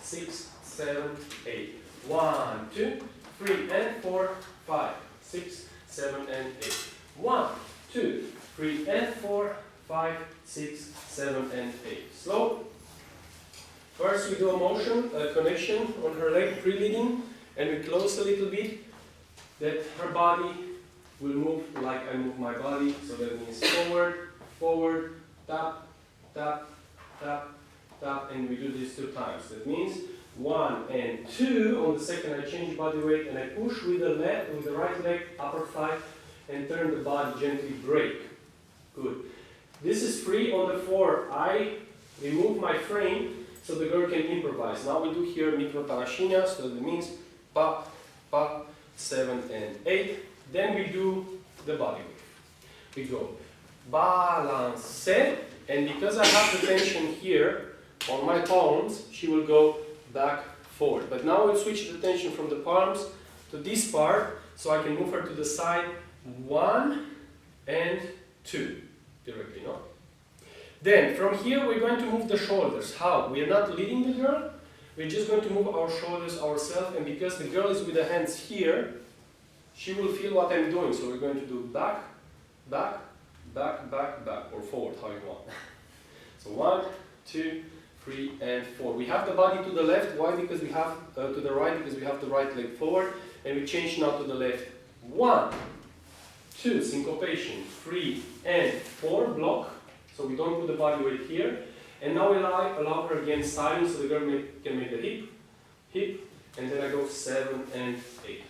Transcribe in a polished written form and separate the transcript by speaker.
Speaker 1: 6, 7, 8. 1, 2, 3, and 4, 5, 6, 7, and 8. 1, 2, 3, and 4, 5, 6, 7, and 8. Slow. First we do a motion, a connection on her leg, pre-leading, and we close a little bit, that her body will move like I move my body, so that means forward, forward, tap, tap, tap, tap, and we do this 2 times. That means 1 and 2, on the second I change body weight and I push with the right leg, upper thigh, and turn the body, gently break. Good. This is free. On the 4, I remove my frame so the girl can improvise. Now we do here Microtarraxinha, so that means pa, pa, 7 and 8. Then we do the body weight. We go balance, and because I have the tension here on my palms, she will go back, forward. But now we'll switch the tension from the palms to this part, so I can move her to the side, 1 and 2, directly, no? Then, from here we're going to move the shoulders. How? We are not leading the girl, we're just going to move our shoulders ourselves, and because the girl is with the hands here, she will feel what I'm doing. So we're going to do back, back, back, back, back, or forward, how you want. So 1, 2, 3, and 4. We have the body to the left. Why? Because we have to the right, because we have the right leg forward, and we change now to the left. 1, 2, syncopation, 3, and 4, block. So we don't put the body weight here. And now we allow her again silence, so the girl can make the hip, hip, and then I go 7 and 8.